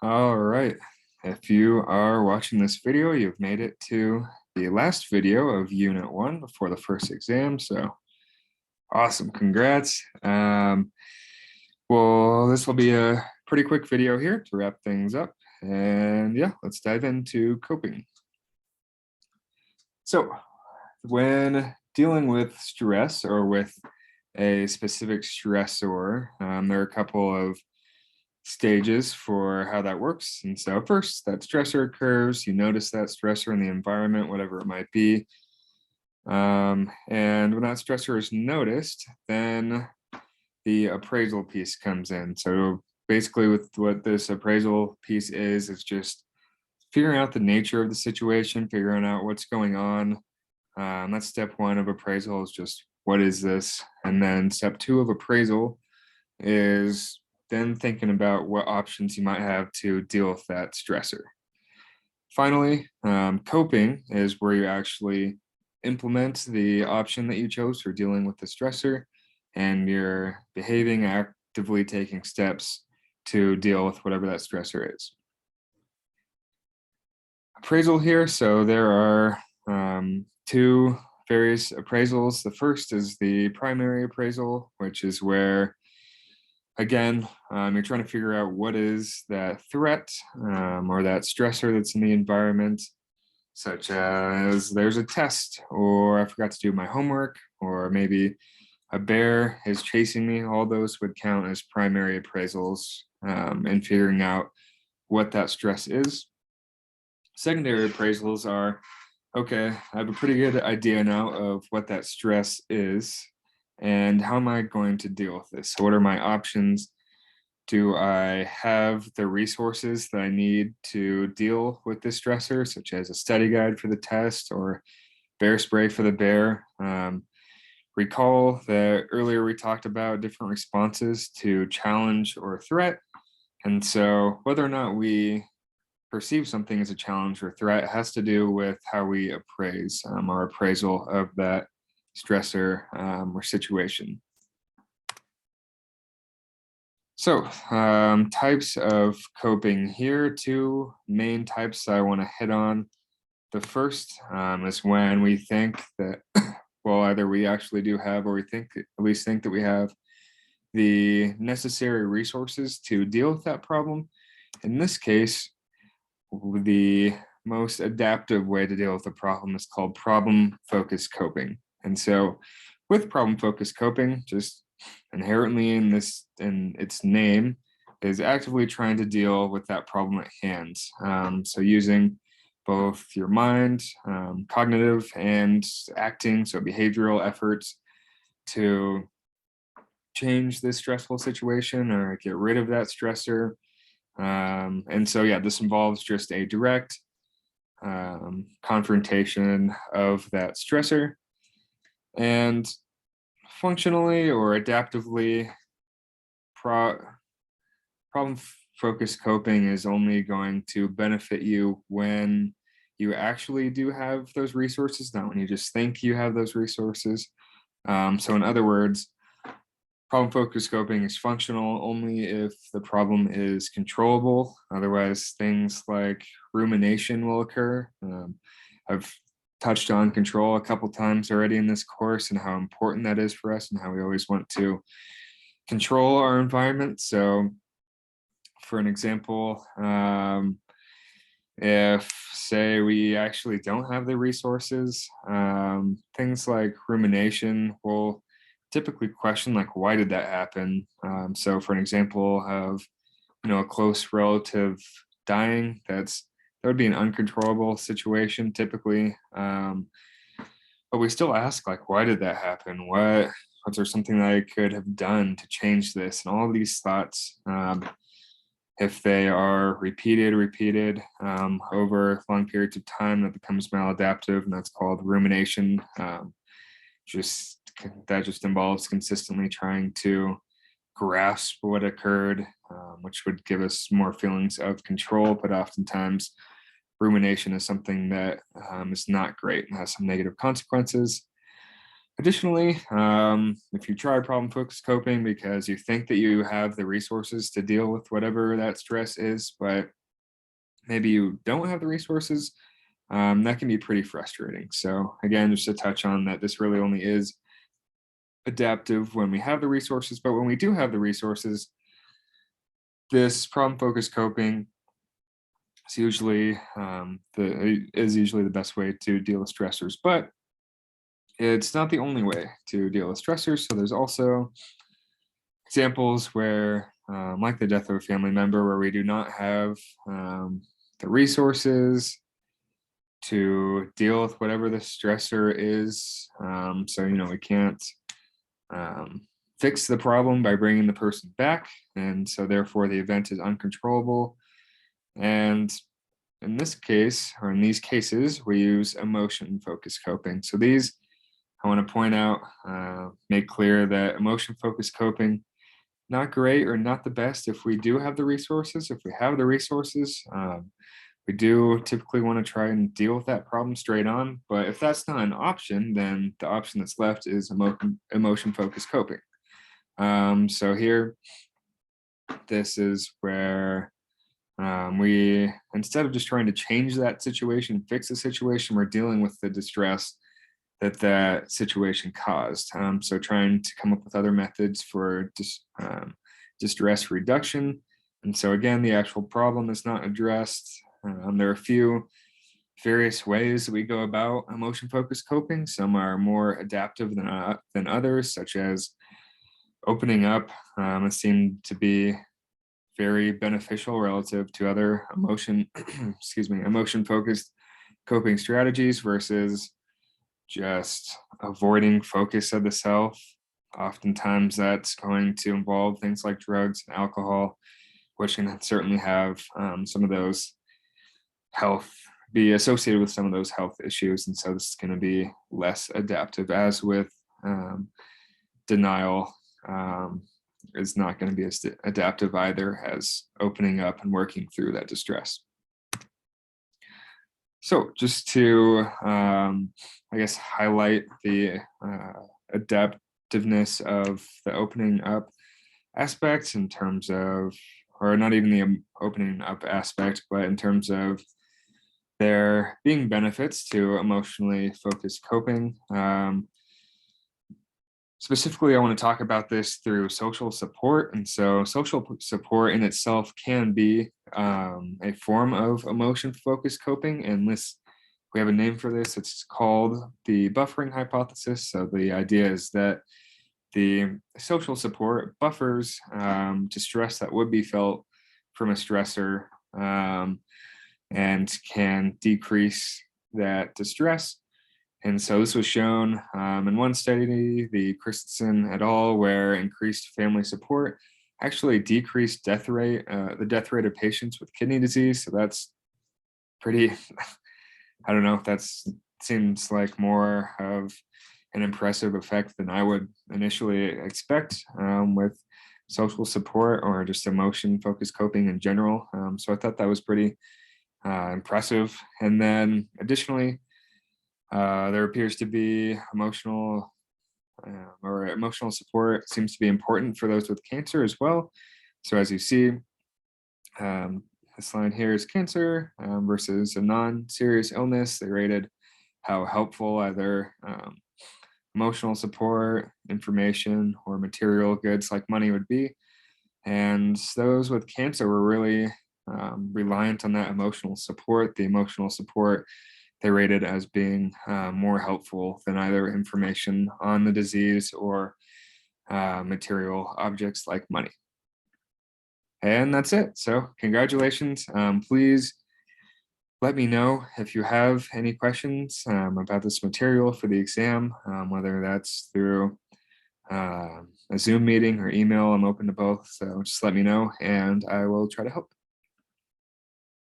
All right. If you are watching this video, you've made it to the last video of Unit 1 before the first exam. So awesome. Congrats. Well, this will be a pretty quick video here to wrap things up. And yeah, let's dive into coping. So when dealing with stress or with a specific stressor, there are a couple of stages for how that works. And so first, that stressor occurs, you notice that stressor in the environment, whatever it might be. And when that stressor is noticed, then the appraisal piece comes in. So basically with what this appraisal piece is just figuring out the nature of the situation, figuring out what's going on. That's step one of appraisal, is just what is this? And then step two of appraisal is then thinking about what options you might have to deal with that stressor. Finally, coping is where you actually implement the option that you chose for dealing with the stressor, and you're behaving, actively taking steps to deal with whatever that stressor is. Appraisal here, so there are two various appraisals. The first is the primary appraisal, which is where, again, you're trying to figure out what is that threat or that stressor that's in the environment, such as there's a test, or I forgot to do my homework, or maybe a bear is chasing me. All those would count as primary appraisals and figuring out what that stress is. Secondary appraisals are, okay, I have a pretty good idea now of what that stress is, and how am I going to deal with this? So what are my options? Do I have the resources that I need to deal with this stressor, such as a study guide for the test or bear spray for the bear? Recall that earlier we talked about different responses to challenge or threat. And so whether or not we perceive something as a challenge or threat has to do with how we appraise our appraisal of that stressor or situation. So types of coping here, two main types I want to hit on. The first is when we think that, well, either we actually do have, or we think, at least think that we have the necessary resources to deal with that problem. In this case, the most adaptive way to deal with the problem is called problem-focused coping. And so with problem-focused coping, just inherently in its name, is actively trying to deal with that problem at hand. So using both your mind, cognitive and acting, so behavioral efforts to change this stressful situation or get rid of that stressor. And so, yeah, this involves just a direct confrontation of that stressor. And functionally or adaptively, problem-focused coping is only going to benefit you when you actually do have those resources, not when you just think you have those resources. So in other words, problem-focused coping is functional only if the problem is controllable. Otherwise, things like rumination will occur. I've touched on control a couple times already in this course and how important that is for us and how we always want to control our environment. So for an example, if, say, we actually don't have the resources, things like rumination will typically question, like, why did that happen? So for an example of, a close relative dying, that would be an uncontrollable situation typically. But we still ask, like, why did that happen? Was there something that I could have done to change this? And all of these thoughts, if they are repeated over long periods of time, that becomes maladaptive, and that's called rumination. That just involves consistently trying to grasp what occurred, which would give us more feelings of control, but oftentimes rumination is something that is not great and has some negative consequences. Additionally, if you try problem focused coping because you think that you have the resources to deal with whatever that stress is, but maybe you don't have the resources, that can be pretty frustrating. So, again, just to touch on that, this really only is adaptive when we have the resources, but when we do have the resources, this problem focused coping is usually the best way to deal with stressors. But it's not the only way to deal with stressors. So there's also examples where, like the death of a family member, where we do not have the resources to deal with whatever the stressor is. So, we can't fix the problem by bringing the person back. And so, therefore, the event is uncontrollable. And in this case, or in these cases, we use emotion focused coping. So, these I want to point out, make clear that emotion focused coping, not great or not the best if we do have the resources. If we have the resources, we do typically want to try and deal with that problem straight on. But if that's not an option, then the option that's left is emotion focused coping. So here, this is where we, instead of just trying to change that situation, fix the situation, we're dealing with the distress that situation caused. So trying to come up with other methods for distress reduction. And so again, the actual problem is not addressed. There are a few various ways that we go about emotion focused coping. Some are more adaptive than others, such as opening up. It seemed to be very beneficial relative to other emotion focused coping strategies versus just avoiding focus of the self. Oftentimes that's going to involve things like drugs and alcohol, which can certainly have some of those be associated with some of those health issues. And so this is going to be less adaptive, as with denial is not going to be as adaptive either as opening up and working through that distress. So just to, highlight the adaptiveness of the opening up aspect in terms of, or not even the opening up aspect, but in terms of there being benefits to emotionally focused coping. Specifically, I want to talk about this through social support. And so social support in itself can be a form of emotion-focused coping. And we have a name for this. It's called the buffering hypothesis. So the idea is that the social support buffers distress that would be felt from a stressor and can decrease that distress. And so this was shown in one study, the Christensen et al., where increased family support actually decreased the death rate of patients with kidney disease. So that's pretty, I don't know, that seems like more of an impressive effect than I would initially expect with social support or just emotion-focused coping in general. So I thought that was pretty impressive. And then additionally, there appears to be emotional support seems to be important for those with cancer as well. So as you see, this line here is cancer versus a non-serious illness. They rated how helpful either emotional support, information, or material goods like money would be. And those with cancer were really reliant on that emotional support. The emotional support they rated as being more helpful than either information on the disease or material objects like money. And that's it. So congratulations. Please let me know if you have any questions about this material for the exam, whether that's through a Zoom meeting or email. I'm open to both. So just let me know and I will try to help.